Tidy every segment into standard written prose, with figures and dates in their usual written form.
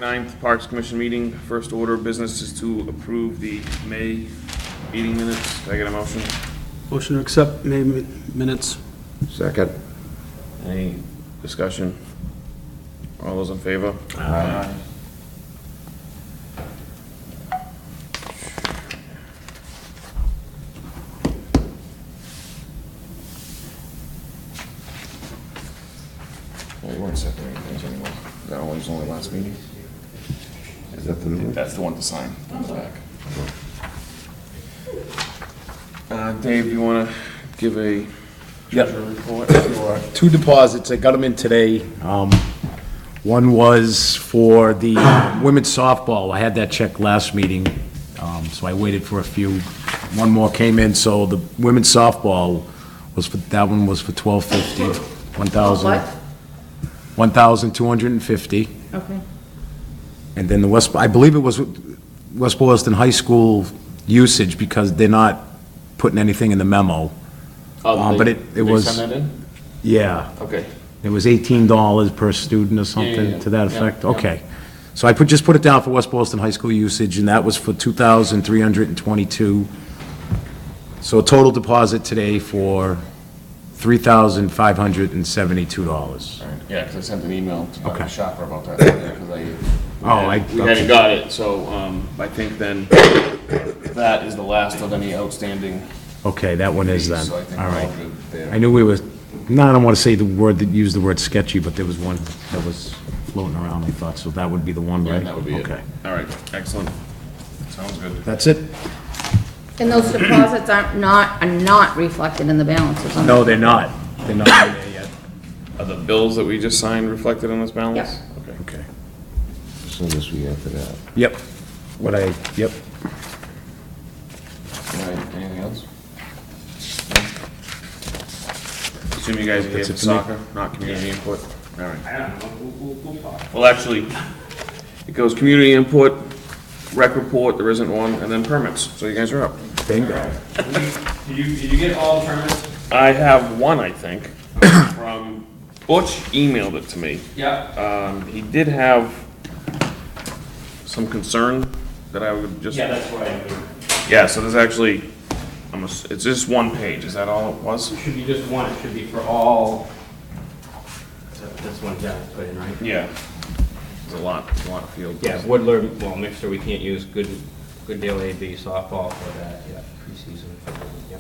9th Parks Commission meeting. First order of business is to approve the May meeting minutes. Can I get a motion? Motion to accept May minutes. Second. Any discussion? All those in favor? Aye. Well, we weren't separating things anymore. That was only last meeting. Is that the new one? That's the one to sign on the back. Dave, you want to give a treasurer report? Two deposits, I got them in today. One was for the women's softball. I had that check last meeting, so I waited for a few. One more came in, so the women's softball was for, that one was for $1,250. What? $1,250. Okay. And then the I believe it was West Boylston High School usage, because they're not putting anything in the memo. But it was, They send that in? yeah. Okay. It was $18 per student or Yeah, something to that yeah, effect? yeah. Okay. So I just put it down for West Boylston High School usage, and that was for $2,322. So a total deposit today for $3,572. All right. Yeah, because I sent an email to Dr. Okay. Shopper about that. Because we hadn't got it, so I think then that is the last of any outstanding. Okay, that one is then. So I think All we're right. all good there. I knew we were, no, I don't want to say the word that used the word sketchy, but there was one that was floating around, I thought, so that would be the one, Yeah, right? that would be it. Okay. All right, excellent. Sounds good. That's it? And those deposits are not reflected in the balances? on No, they're not. They're not in there yet. Are the bills that we just signed reflected on this balance? Yep. Okay. Okay. As soon as we enter that. Yep. Yep. All right, anything else? Assume you guys are here That's for it for me. soccer, not community input? All right. Well, actually, it goes community input, rec report, there isn't one, and then permits, so you guys are up. Bingo. Did you get all the permits? I have one, I think, from Butch emailed it to me. Yeah. He did have some concern that I would just. Yeah, that's what I mean. Yeah, so there's actually, it's just one page, is that all it was? It should be just one, it should be for all. That's one Jack put in, right? Yeah. There's a lot of fields. Yeah, Woodler, well, mixer, we can't use Good Deal AB softball for that, yeah, preseason. Yeah.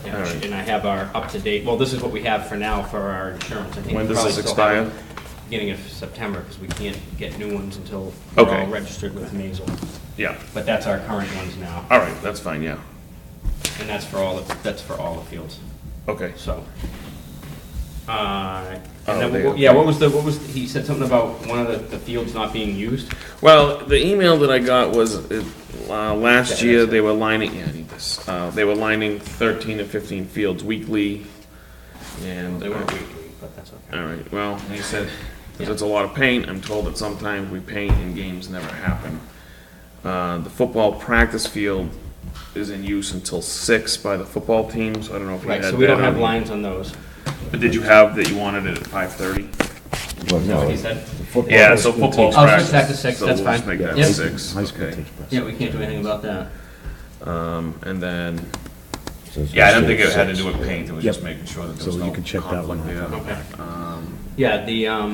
Yeah, All right. and I have our up-to-date, well, this is what we have for now for our insurance. I think When we does probably this still have expire? it Beginning of September, because we can't get new ones until we're Okay. all registered with Mazel. Yeah, But that's our current ones now, all right, that's fine, yeah. and that's for all the fields. Okay. So. And Oh, then, they- yeah, what was, he said something about one of the fields not being used? Well, the email that I got was, last Yeah, year, that's they were lining, yeah, I need this. They were lining 13 and 15 fields weekly, and. They weren't weekly, but that's okay. All right, well, he said, because it's a lot of paint, I'm told that sometimes we paint and games never happen. The football practice field is in use until 6 by the football team, so I don't know if you had Right, that. so we don't have on- lines on those. But did you have that you wanted it at 5:30? Well, Is that no, what he said? the football Yeah, high so school football's team- Oh, practice. switch that to 6, so that's we'll just fine. make that Yep. 6, High school okay. takes precedence. Yeah, we can't do anything about that. And then, says yeah, I don't think it six. had to do with paint, it was Yep. just making sure that there So was no you can check that one conflict off. there. Okay. Yeah,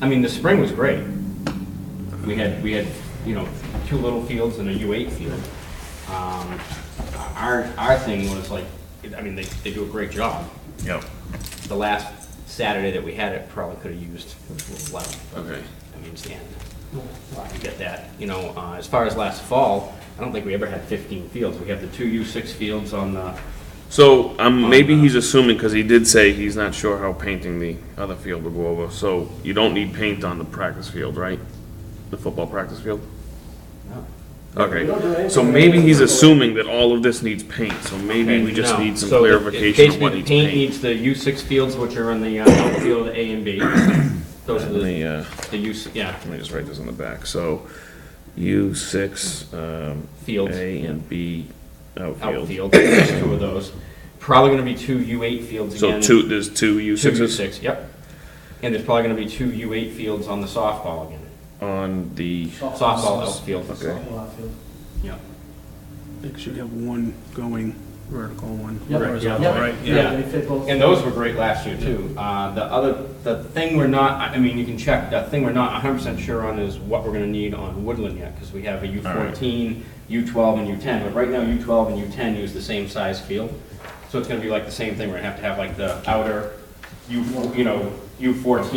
I mean, the spring was great. We had, two little fields and a U8 field. Our thing was like, I mean, they do a great job. Yep, The last Saturday that we had it probably could have used, it was a little loud. okay. I mean, stand. You get that, as far as last fall, I don't think we ever had 15 fields. We have the two U6 fields on the, So, maybe he's assuming, because he did say he's not sure how painting the other field will go over, so you don't need paint on the practice field, right? The football practice field? Okay, so maybe he's assuming that all of this needs paint, so maybe we just No. need some So clarification of what basically, needs the paint paint. needs the U6 fields, which are on the outfield A and B. Those are Let me, the U6, yeah, let me just write this on the back, so U6, fields, A and B outfield. outfield, there's two of those. Probably gonna be two U8 fields So again. there's two Two U6s? U6, yep. And there's probably gonna be two U8 fields on the softball again. on the, Softball outfield. okay. Yeah. I think you have one going vertical, one Yep. horizontal, Yep. right? Yeah. They fit both. And those were great last year too. The thing we're not, I mean, you can check, the thing we're not 100% sure on is what we're gonna need on Woodland yet, because we have a U14, U12, and U10, but right now U12 and U10 use the same size field. So it's gonna be like the same thing, we're gonna have to have like the outer U14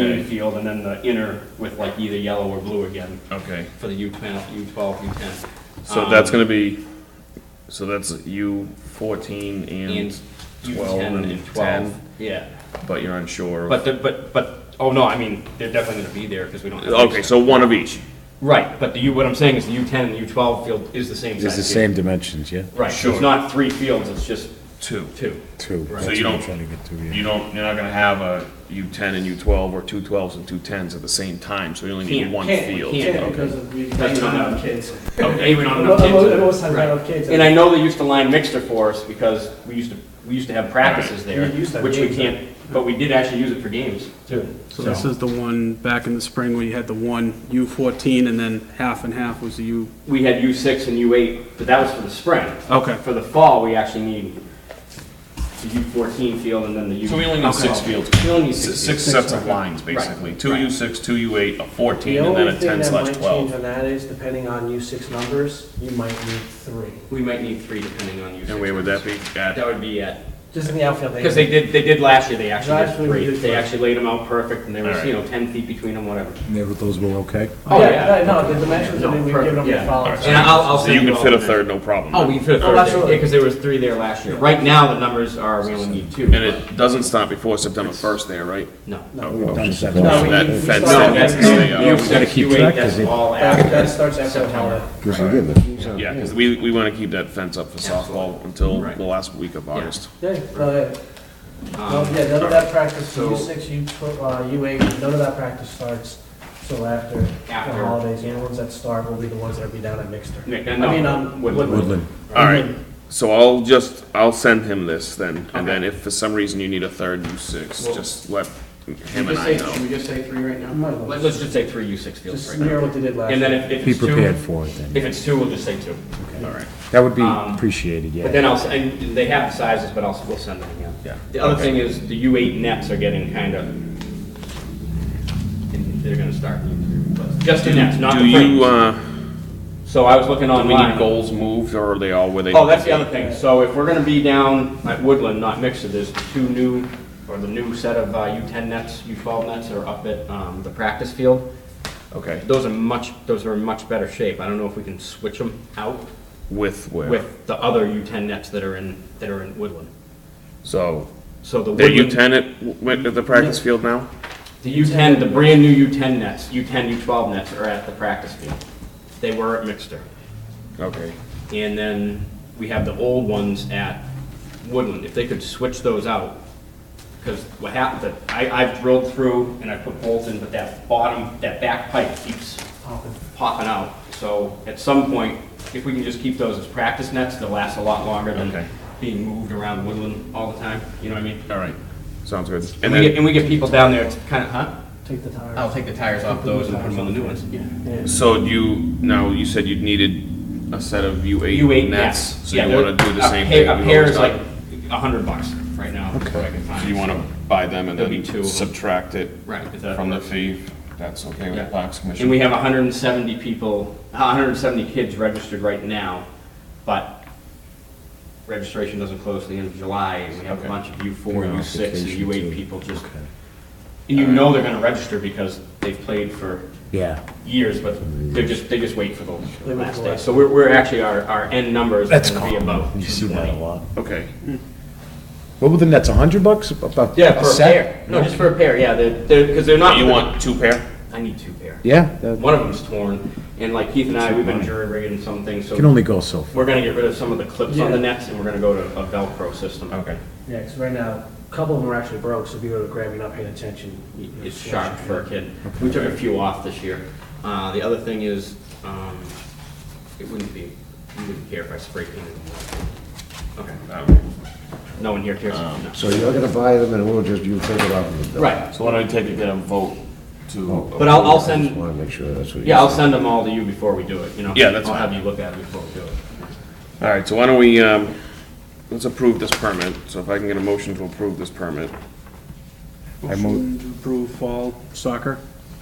Okay. field, and then the inner with like either yellow or blue again Okay, for the U12, U10. so that's gonna be, so that's U14 and And 12 U10 and and 12, 10, yeah. but you're unsure. of- Oh, no, I mean, they're definitely gonna be there, because we don't have. Okay, so one of each. Right, but what I'm saying is the U10 and U12 field is the same size. It's the field. same dimensions, yeah? Right, so Sure. it's not 3 fields, it's just Two. 2. Two. Right. So That's you what I'm don't- trying to get to, yeah. You're not gonna have a U10 and U12 or two 12s and two 10s at the same time, so you only need Can't. one Can't. field. Can't. Yeah, Okay. because we Because we don't don't have have- kids. Okay, we don't have Most enough kids. most times, Right. not enough kids. And I know they used to line mixer for us, because we used to have practices there, We used to have which we games can't, but we did actually use it for games, too. So this is the one back in the spring where you had the one U14 and then half and half was the U, We had U6 and U8, but that was for the spring. okay. For the fall, we actually need the U14 field and then the U. So we only need 6 fields. We only need Six 6 sets of lines, basically. Two Right. U6, two U8, a 14, The and then only a thing 10 that slash might change 12. on that is, depending on U6 numbers, you might need 3. We might need 3 depending on U6. And where would that be? That At, would be at, Just in the outfield. because they did last year, they actually Last did year we 3. did They 3. actually laid them out perfect, and there was, Alright. 10 feet between them, whatever. Those were okay? Oh, yeah. No, the dimensions, I mean, we've given them the Yeah. following. And I'll so send you can all fit a the- third, no problem. Oh, we can fit a Oh, third, absolutely. yeah, because there was 3 there last year. Right now, the numbers are, we only need 2. And it doesn't start before September 1st there, right? No. We've done seven. No, we- That we fence start- that has to stay up. You gotta keep track, 'cause That's it- all That after. starts after the holiday. Because again, the fees on. Yeah, because we want to keep that fence up for softball until Right. the last week of August. Yeah, no, yeah. No, yeah, none of that practice, U6, U8, none of that practice starts till after the After. holidays. The only ones that start will be the ones that'll be down at Mixter. Nick, I mean, Woodland. Woodland. All right, so I'll send him this then, and then if for some reason you need a third U6, Well- just let him Should and we I just say- know. Should we just say 3 right now? Might as well. Let's just say 3 U6 fields Just right now. mirror what they did last And year. then if Be it's 2, prepared for it then. if it's 2, we'll just say 2. All right. That would be Um, appreciated, But then yeah. and they have the sizes, but we'll send them again. Yeah. The other Okay. thing is the U8 nets are getting kind of, they're gonna start, just the nets, not Do the you, frames. So I was looking do we online. need goals moved, or are they all where they? Oh, that's the other thing. So if we're gonna be down at Woodland, not Mixer, there's the new set of U10 nets, U12 nets are up at the practice field. Okay, Those are in much better shape. I don't know if we can switch them out with where? with the other U10 nets that are in Woodland. So, So the they're Woodland, U10 at the practice field now? the U10, the brand new U10 nets, U10, U12 nets are at the practice field. They were at Mixter. Okay, And then we have the old ones at Woodland. If they could switch those out, because what happened, I've drilled through and I put bolts in, but that back pipe keeps popping out. So at some point, if we can just keep those as practice nets, they'll last a lot longer Okay. than being moved around Woodland all the time. You know what I mean? all right, sounds good. And And then, we get people down there, it's kind of, huh? Take the tires. I'll take the tires off those and put them on the new ones. Yeah. so you said you needed a set of U8 U8 nets, nets. so Yeah, you want to do the a same pair- thing? A you've pair always is like done? $100 right now. That's what I can find. So you want to buy them and There'll be then 2 of them. subtract it Right. if that from the works. fee? That's okay with Yeah. the Parks Commission? And we have 170 people, 170 kids registered right now, but registration doesn't close till the end of July, and we have a Okay. bunch of U4, Yeah, U6, and application U8 too. people just, Okay. and you know they're gonna register because they've played for Yeah. years, but they just wait for the They wait last for day. last So we're actually, our end numbers are That's gonna be common. about You see that a 220. lot. Okay, What were the nets, $100? About Yeah, per set? pair. No, just for a pair, yeah, because they're not. you want 2 pair? I need 2 pair. Yeah, that One of them's torn, and like Keith and I, we've been jury rigging some things, so. can only go so far. We're gonna get rid of some of the clips on the Yeah. nets, and we're gonna go to a Velcro system. Okay. Yeah, because right now, a couple of them are actually broke, so if you were grabbing, not paying attention. It's sharp for a kid. We took a few off this year. The other thing is, it wouldn't be, you wouldn't care if I spray painted them. Okay. No one here cares. No. So you're gonna buy them and we'll just, you take it off of the bill? Right. So why don't I take it, get a vote to. But I'll I just send, wanna make sure that's what. yeah, I'll send them all to you before we do it, you know? Yeah, that's I'll fine. have you look at it before we do it. All right, so why don't we, let's approve this permit. So if I can get a motion to approve this permit. Motion to approve fall soccer.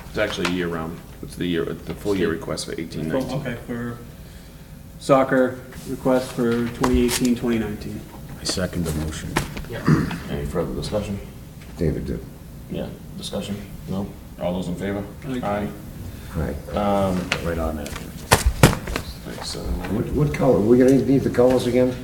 It's actually year-round. It's the full year request for 18-19. Okay, for soccer request for 2018, 2019. I second the motion. Any further discussion? David did. Yeah, discussion? No? All those in favor? Aye. Right. Right on that. Thanks, What color, we gonna need the colors again?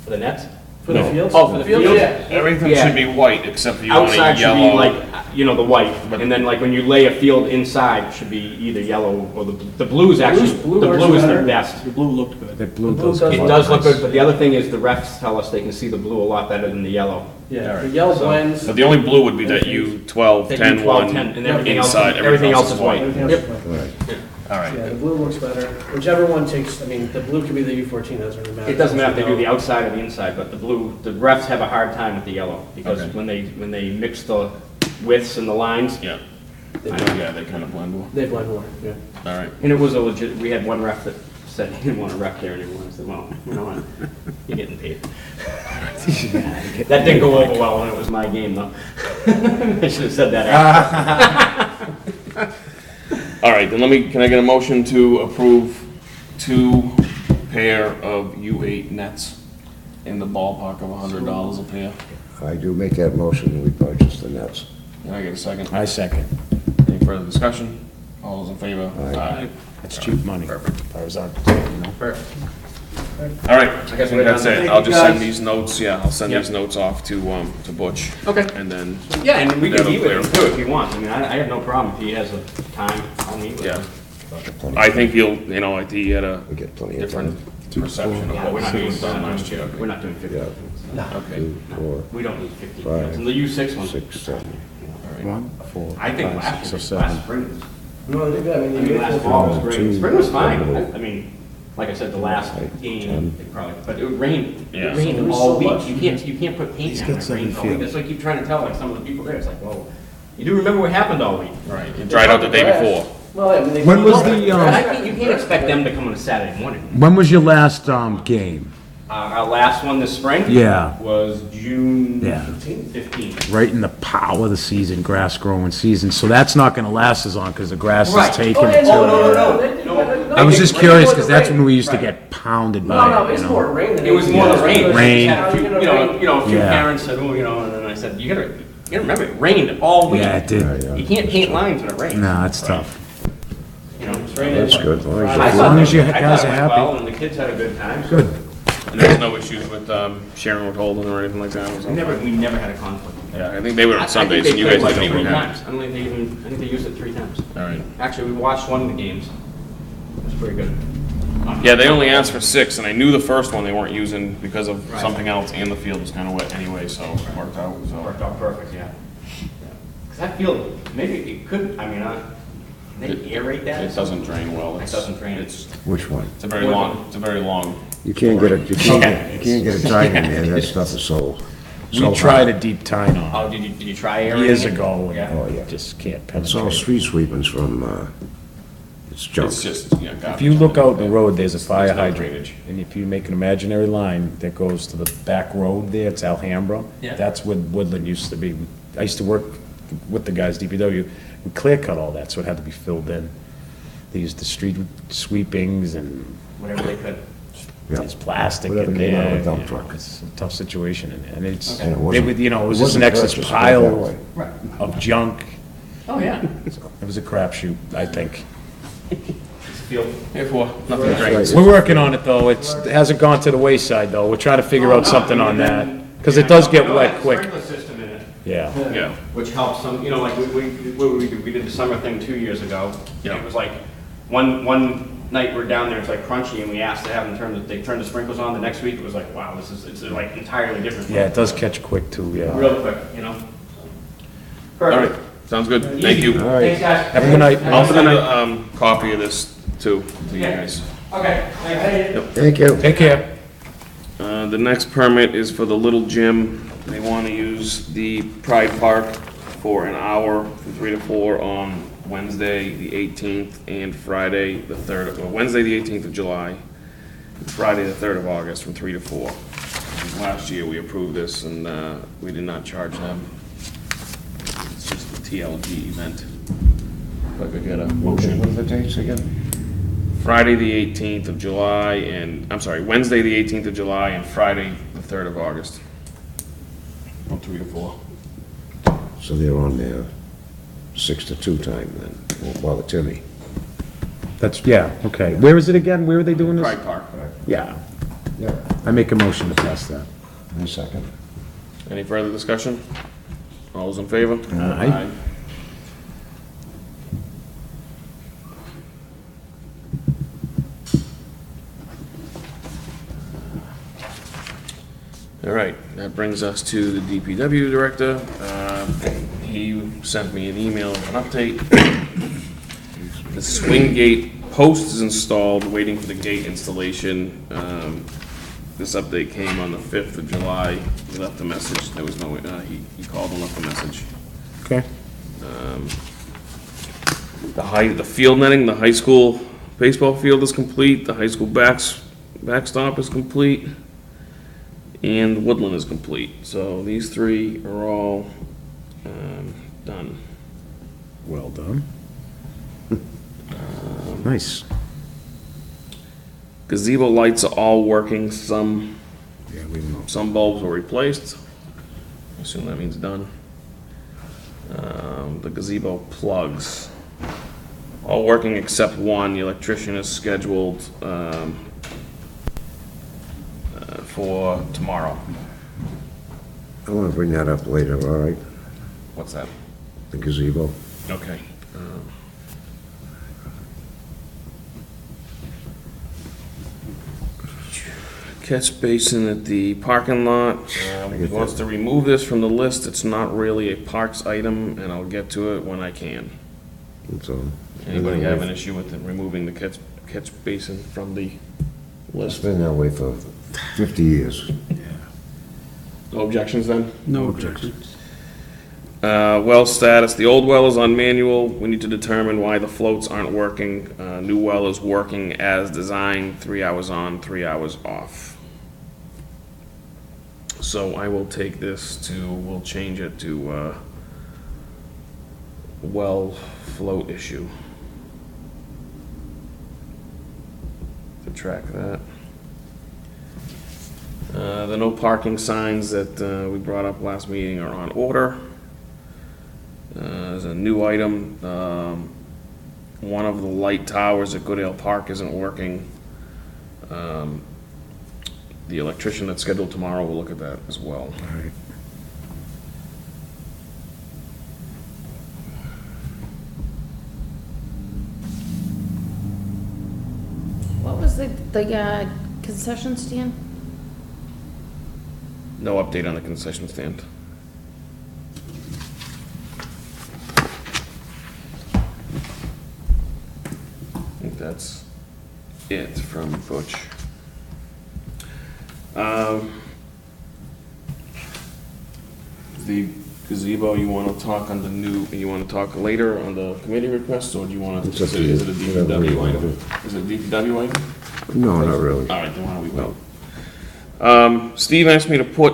For the nets? For the No. fields? Oh, for the fields? Yeah. Everything Yeah. should be white, except for you want Outside a should be yellow. like, you know, the white, and then like when you lay a field inside, should be either yellow or the blue is actually, the Blue works blue is the better. best. The blue looked good. That blue The blue does. does It come does out look nice. good, but the other thing is the refs tell us they can see the blue a lot better than the yellow. Yeah, the yellow blends. But the only blue would be that U12, That 10, U12, 1, 10, and everything else, inside, everything else is white. Everything else Yep. is white. Right. All right. Yeah, the blue looks better. Whichever one takes, I mean, the blue could be the U14, doesn't really matter. It doesn't matter if they do the outside or the inside, but the blue, the refs have a hard time with the yellow, because Okay. when they mix the widths and the lines, Yeah. Yeah, they kind of blend well. They blend more, yeah. All right. and it was a legit, we had one ref that said he didn't want to ref there anymore. I said, well, you know what, you're getting paid. That didn't go over well when it was my game, though. I should have said that after. All right, then can I get a motion to approve 2 pair of U8 nets in the ballpark of $100 a pair? I do make that motion, we purchase the nets. Can I get a second? I second. Any further discussion? All those in favor? Aye. That's cheap money. Perfect. Ours aren't, you know. Perfect. All right, I guess think we're that's done. it. Thank I'll you, just send guys. these notes, yeah, I'll send Yep. these notes off to Butch. Okay. And then, Yeah, and we can That'll meet with him clear. too if he wants. I mean, I have no problem if he has a time, I'll meet with yeah, him. I think he'll, I think he had a We get plenty of different time. perception of Yeah, what we're not was doing, done last year. we're not doing 50. Yeah. Okay. 2, 4, We don't need 50 Five, fields. And the U6 ones. 6, 7. 1, 4, I think 5, last 6, year, or last 7. spring, No, they did good. I mean, last fall was great. Two, Spring was fine. double. I mean, like I said, the last game, they probably, but it rained. Yeah. It rained It was all so week. much. You can't put paint He's on got it. It something rains all week. feel. That's what I keep trying to tell like some of the people there. It's like, whoa, you do remember what happened all week. Right, it dried out the day before. Well, I mean, they. When was Well, the, You can't expect them to come on a Saturday morning. When was your last, game? Our last one this spring? Yeah. Was June Yeah. 15th. Right in the power of the season, grass growing season, so that's not gonna last as long, because the grass Right. is taking Oh, it yeah, no, too. no. They did- No. no, I was they just did curious, more because than that's rain. when we used to Right. get pounded No, by no, it, it's you more know? rain than. It was more the rain. We Rain. just had a few, a few Yeah. parents said, oh, and then I said, you gotta remember, it rained all week. Yeah, it did. You can't paint lines when it rains. No, it's tough. You know, it's raining. That's good. As long as I you- thought long as you I thought guys it are went happy. well, and the kids had a good time. Good. And there was no issues with Sharon withholding or anything like that? It was all fine? We never had a conflict. Yeah, I think they were I on think Sundays they and you played guys like didn't even 3 have. times. I think they used it 3 times. All right. Actually, we watched one of the games. It was pretty good. Yeah, they only asked for 6, and I knew the first one they weren't using because of Right. something else, and the field was kind of wet anyway, so it worked out, so. Worked out perfect, yeah. Because I feel, maybe it could, I mean, they aerate that? It doesn't drain well. It doesn't drain. It's Which one? a very long, You can't get it, you can't get it tight in there, that stuff is so We tried a deep tine on Oh, did you try aerating? years it? ago, Yeah. Oh, and yeah. just can't It's all penetrate. street sweepings from, it's junk. it's just, garbage. If you look out the road, there's a fire There's no hydrant, drainage. and if you make an imaginary line that goes to the back road there, it's Alhambra. Yeah. That's where Woodland used to be. I used to work with the guys, DPW, we clear cut all that, so it had to be filled in. They used the street sweepings and Whatever they could. Yeah. there's plastic Whatever in came out of there. a dump you know, truck. It's a tough situation, and it's, And it they wasn't- would, it was it just an wasn't excess purchased right that pile way. of junk. Oh, yeah. It was a crapshoot, I think. Feel. Therefore, nothing drains. We're working on it, though. It hasn't gone to the wayside, though. We're trying to figure Oh, out something on that, because it does get wet quick. Sprinkler system in it. Yeah. Yeah. Which helps some, like we did the summer thing 2 years ago. Yeah. It was like, one night we're down there, it's like crunchy, and we asked to have them they turned the sprinklers on. The next week, it was like, wow, it's like entirely different. Yeah, it does catch quick, too, yeah. Real quick, All Perfect. right, sounds good. Thank you. All right. Thanks, guys. Have a good night. I'll send a copy of this too, to you Yeah. guys. Okay, thanks. Thank you. Take care. The next permit is for the little gym. They want to use the Pride Park for an hour from 3 to 4 on Wednesday, the 18th, and Friday, the 3rd of, well, Wednesday, the 18th of July, and Friday, the 3rd of August, from 3 to 4. And last year, we approved this, and we did not charge them. It's just the TLG event. If I could get a motion. What are the dates again? Friday, the 18th of July, and, I'm sorry, Wednesday, the 18th of July, and Friday, the 3rd of August. From 3 to 4. So they're on their 6 to 2 time then, while the Timmy. That's, yeah, okay. Where is it again? Where are they doing this? Pride Park. Yeah, Yeah. I make a motion to pass that. Any second? Any further discussion? All those in favor? Aye. All right, that brings us to the DPW director. He sent me an email with an update. The swing gate post is installed, waiting for the gate installation. This update came on the 5th of July. He left a message. There was no, he called and left a message. Okay. The field netting, the high school baseball field is complete, the high school backstop is complete, and Woodland is complete. So these three are all done. Well done. Nice. Gazebo lights are all working, some Yeah, we know. bulbs were replaced. I assume that means done. The gazebo plugs, all working except one. The electrician is scheduled for tomorrow. I want to bring that up later, all right? What's that? The gazebo. Okay. Catch basin at the parking lot. He wants to remove this from the list. It's not really a parks item, and I'll get to it when I can. That's all. Anybody have an issue with it, removing the catch basin from the It's list? been that way for 50 years. No objections then? No objection. Well status, the old well is on manual. We need to determine why the floats aren't working. New well is working as designed, 3 hours on, 3 hours off. So I will take this to, we'll change it to, well float issue. To track that. The no parking signs that we brought up last meeting are on order. There's a new item. One of the light towers at Goodale Park isn't working. The electrician that's scheduled tomorrow will look at that as well. All right. What was the concession stand? No update on the concession stand. I think that's it from Butch. The gazebo, you want to talk on the new, you want to talk later on the committee request, or do you want to, It's up is to you. it a Whatever you DPW wanna item? Is it a DPW item? No, not really. All right, then why don't we vote? Steve asked me to put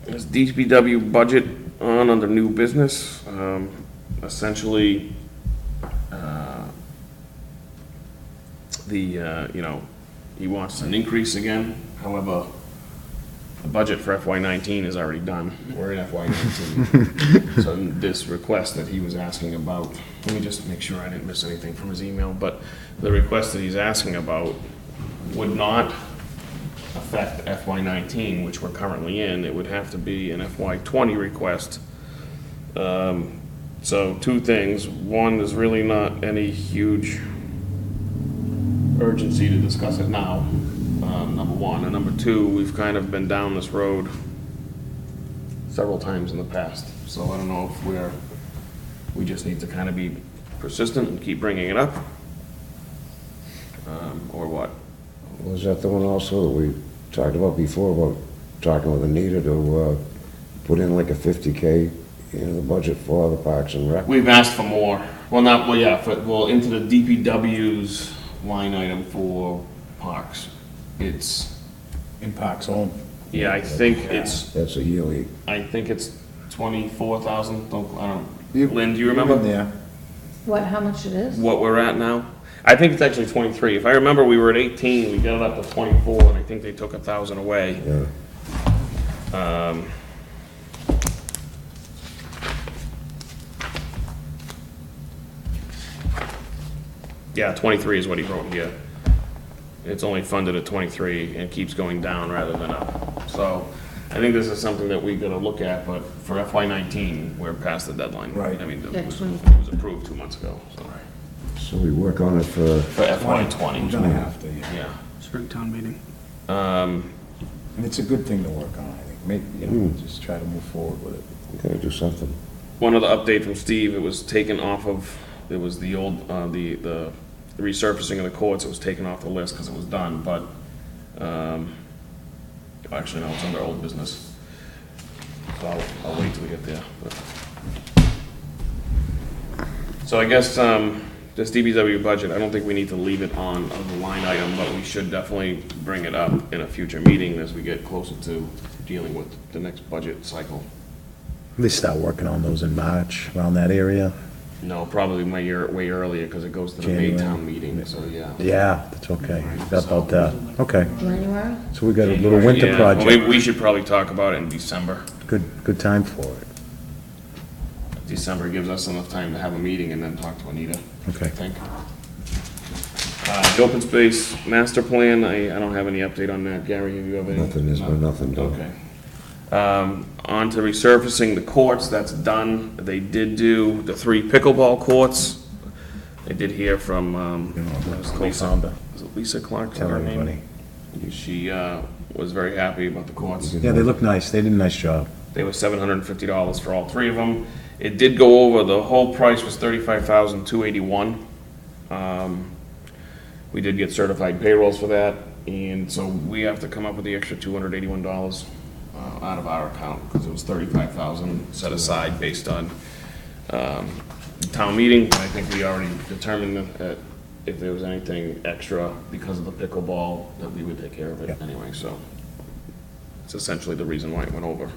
his DPW budget on under new business. Essentially, he wants an increase again. However, the budget for FY19 is already done. We're in FY19. So this request that he was asking about, let me just make sure I didn't miss anything from his email, but the request that he's asking about would not affect FY19, which we're currently in. It would have to be an FY20 request. So two things. One, there's really not any huge urgency to discuss it now, number one. And number two, we've kind of been down this road several times in the past. So I don't know if we just need to kind of be persistent and keep bringing it up, or what. Was that the one also that we talked about before, about talking with Anita to put in like a 50K the budget for the Parks and Rec? We've asked for more. Well, not, well, yeah, into the DPW's line item for parks. It's, In Parks Home. yeah, I think it's That's a yearly, 24,000, Lynn, do you remember What, how much it is? what we're at now? I think it's actually 23. If I remember, we were at 18, we got it up to 24, and I think they took 1,000 away. yeah. Yeah, 23 is what he wrote here. It's only funded at 23 and keeps going down rather than up. So I think this is something that we gotta look at, but for FY19, we're past the deadline. Right. I mean, Yeah, it was 20. approved 2 months ago, so. So we work on it for, For FY20, Gonna have to, yeah. yeah. Springtown meeting. And it's a good thing to work on, I think. Just try to move forward with it. we gotta do something. One other update from Steve, it was taken off of, it was the old, the resurfacing of the courts, it was taken off the list because it was done, but, actually, no, it's under old business. So I'll wait till we get there. but- So I guess, this DBW budget, I don't think we need to leave it on the line item, but we should definitely bring it up in a future meeting as we get closer to dealing with the next budget cycle. They start working on those in March, around that area. No, probably way earlier, because it goes to the May January. town meeting, so yeah. Yeah, that's okay. Forgot about that. Okay, January? so we got a little winter Yeah, well, project. we should probably talk about it in December. Good time for it. December gives us enough time to have a meeting and then talk to Anita, I Okay. think. The open space master plan, I don't have any update on that. Gary, have you have any? Nothing, there's been nothing done. Okay. On to resurfacing the courts, that's done. They did do the 3 pickleball courts. I did hear from, Lisa. Co-founder. Was it Lisa Clark? is Tell her name? everybody. She, was very happy about the courts. Yeah, they look nice. They did a nice job. They were $750 for all 3 of them. It did go over, the whole price was $35,281. We did get certified payrolls for that, and so we have to come up with the extra $281 out of our account, because it was $35,000 set aside based on the town meeting. I think we already determined that if there was anything extra because of the pickleball, that we would take care of it Yeah. anyway, so it's essentially the reason why it went over.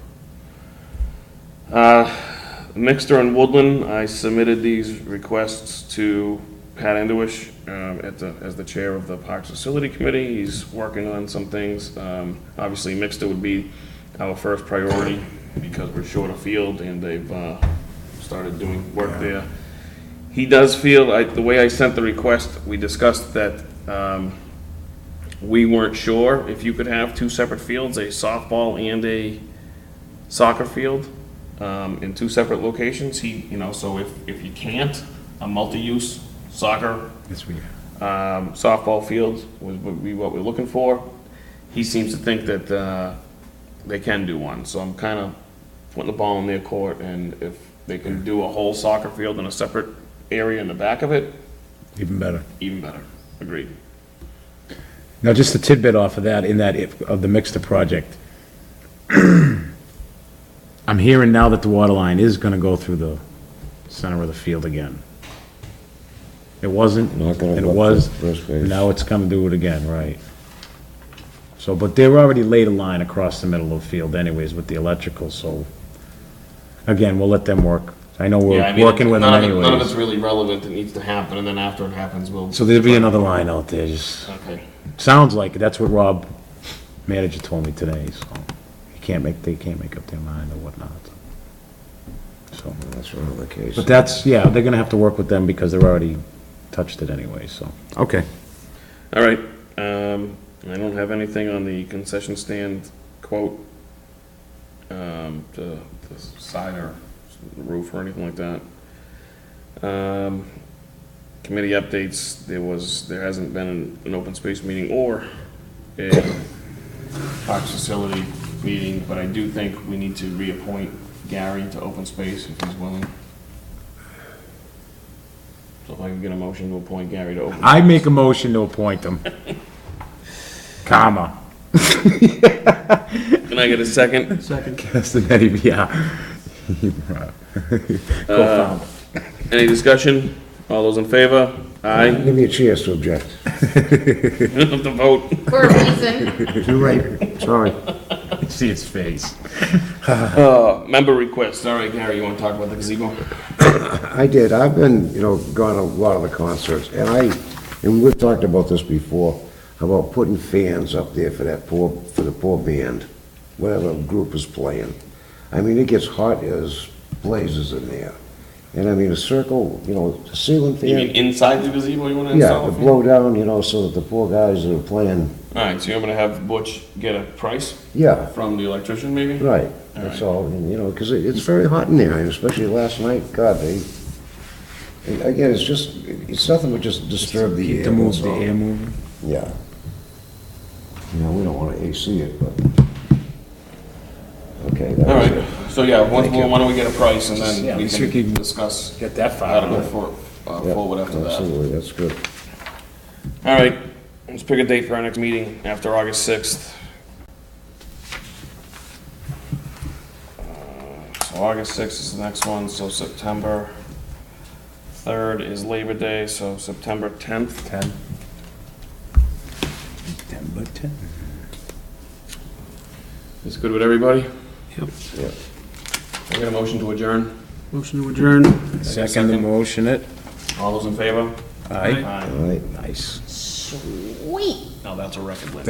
Mixter and Woodland, I submitted these requests to Pat Endewish as the chair of the Parks Facility Committee. He's working on some things. Obviously, Mixter would be our first priority because we're short of field and they've started doing work there. He does feel, the way I sent the request, we discussed that we weren't sure if you could have 2 separate fields, a softball and a soccer field, in 2 separate locations. So if you can't, a multi-use soccer, Yes, we softball field would be what we're looking for. He seems to think that they can do one, so I'm kind of putting the ball in their court, and if they can do a whole soccer field in a separate area in the back of it, even better. even better. Agreed. Now, just a tidbit off of that, of the Mixter project. I'm hearing now that the water line is gonna go through the center of the field again. It wasn't, Not gonna and it go up was, to first base. and now it's gonna do it again, right? So, but they've already laid a line across the middle of the field anyways with the electrical, so, again, we'll let them work. I know Yeah, I we're mean, working with them none of it's anyways. really relelevant. It needs to happen, and then after it happens, we'll. So there'll be another line out there, just, Okay. sounds like it. That's what Rob, manager, told me today, so. They can't make up their mind or whatnot. So, That's one of the cases. but that's, yeah, they're gonna have to work with them because they're already touched it anyway, so, okay. All right, I don't have anything on the concession stand quote, the side or roof or anything like that. Committee updates, there hasn't been an open space meeting or a Parks Facility meeting, but I do think we need to reappoint Gary to open space if he's willing. So if I can get a motion to appoint Gary to open. I make a motion to appoint them. Comma. Can I get a second? Second. Castanetti, yeah. Any discussion? All those in favor? Aye. Give me a chance to object. You don't have to vote. For a reason. Too late, sorry. See its face. Member requests. All right, Gary, you want to talk about the gazebo? I did, I've been, gone to a lot of the concerts, and we've talked about this before, about putting fans up there for the poor band, whatever group is playing. I mean, it gets hot as blazes in there. And I mean, a circle, the ceiling You mean fan, inside the gazebo you want to yeah, install? to blow down, so that the poor guys that are playing, All right, so you're going to have Butch get a price yeah, from the electrician, maybe? right, that's all, and, because it's very hot in there, and especially last night, God, again, it's nothing but just disturb the air. To move that's the all. air moving. Yeah. We don't want to AC it, but. Okay. that All was right, it. so yeah, Thank you. why don't we get a price and Yeah, then at we least we can can discuss Get that how to far. go Yeah, forward after that. Absolutely, that's good. All right, let's pick a date for our next meeting after August 6th. So August 6th is the next one, so September 3rd is Labor Day, so September 10th. 10. 10. Is good with everybody? Yep. Yeah. I get a motion to adjourn. Motion to adjourn. Second the motion it. All those in favor? Aye. All right. Nice. Sweet. Now that's a record, Lynn.